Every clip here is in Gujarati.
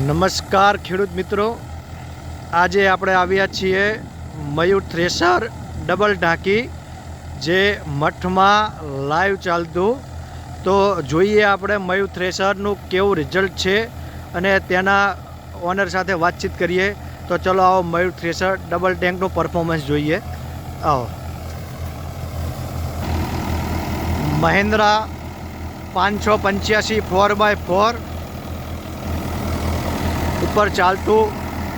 નમસ્કાર ખેડૂત મિત્રો, આજે આપણે આવ્યા છીએ મયુર થ્રેશર ડબલ ટાંકી જે મઠમાં લાઈવ ચાલતું. તો જોઈએ આપણે મયુર થ્રેશરનું કેવું રિઝલ્ટ છે અને તેના ઓનર સાથે વાતચીત કરીએ. તો ચલો આવો મયુર થ્રેશર ડબલ ટેન્કનું પરફોર્મન્સ જોઈએ. આવો. મહિન્દ્રા 585 4x4 ઉપર ચાલતું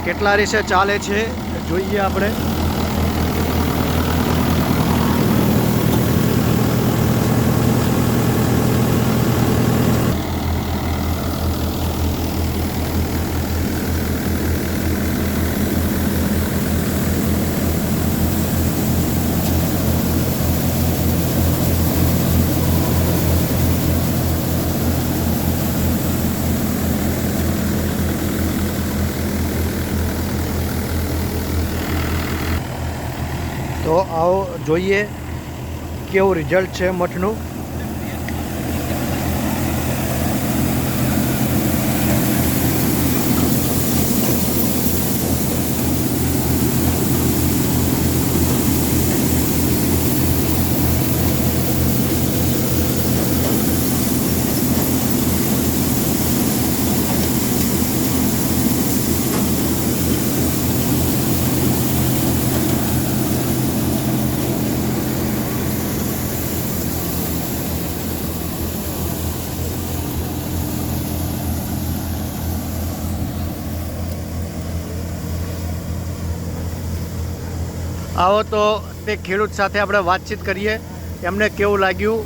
કેટલા રેસે ચાલે છે જોઈએ આપણે. તો આવો જોઈએ કેવું રિઝલ્ટ છે મઠનું. આવો તો તે ખેડૂત સાથે આપણે વાતચીત કરીએ, એમને કેવું લાગ્યું.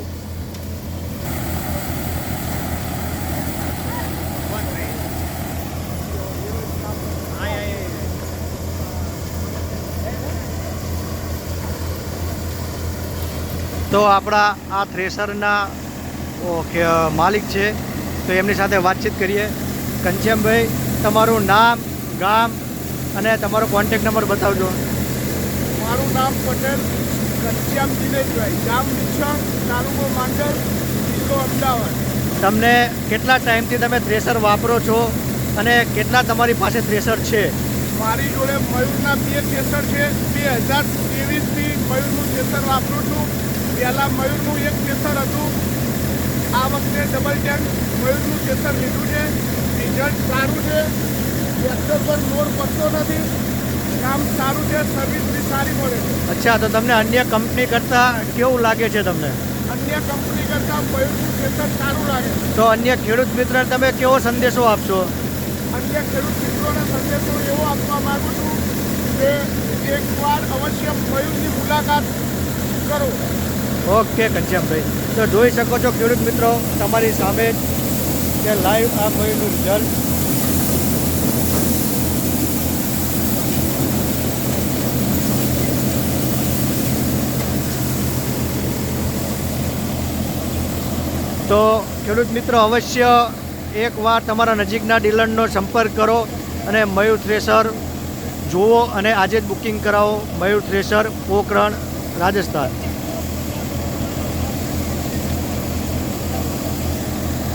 તો આપણા આ થ્રેશરના માલિક છે, તો એમની સાથે વાતચીત કરીએ. ઘનશ્યામભાઈ, તમારું નામ, ગામ અને તમારો કોન્ટેક્ટ નંબર બતાવજો. મારું નામ પટેલ ઘનશ્યામ દિનેશભાઈ, ગામ વિછણ, તાલુકો માંડલ, જિલ્લો અમદાવાદ. તમને કેટલા ટાઈમથી તમે થ્રેશર વાપરો છો અને કેટલા તમારી પાસે થ્રેશર છે? મારી જોડે મયુરના 2 થ્રેશર છે. 2023થી મયુરનું થ્રેશર વાપરું છું. પહેલાં મયુરનું 1 થ્રેશર હતું. આ વખતે ડબલ ટેન્ક મયુરનું થ્રેશર લીધું છે. રિઝલ્ટ સારું છે. ટ્રેક્ટર પર લોડ પડતો નથી. કામ સારું છે. સર્વિસ બી સારી મળે છે. અચ્છા, તો તમને અન્ય કંપની કરતાં કેવું લાગે છે? તમને અન્ય કંપની કરતાં મયુરનું થ્રેશર સારું લાગે છે. તો અન્ય ખેડૂત મિત્રોને તમે કેવો સંદેશો આપશો? અન્ય ખેડૂત મિત્રોને સંદેશો એવો આપવા માગું છું કે એકવાર અવશ્ય મયુરની મુલાકાત કરો. ઓકે ઘનશ્યામભાઈ, તો જોઈ શકો છો ખેડૂત મિત્રો તમારી સામે જ કે લાઈવ આ મયુરનું રિઝલ્ટ. તો ખેડૂત મિત્રો અવશ્ય એકવાર તમારા નજીકના ડીલરનો સંપર્ક કરો અને મયુર થ્રેશર જુઓ અને આજે જ બુકિંગ કરાવો. મયુર થ્રેશર, પોખરણ, રાજસ્થાન.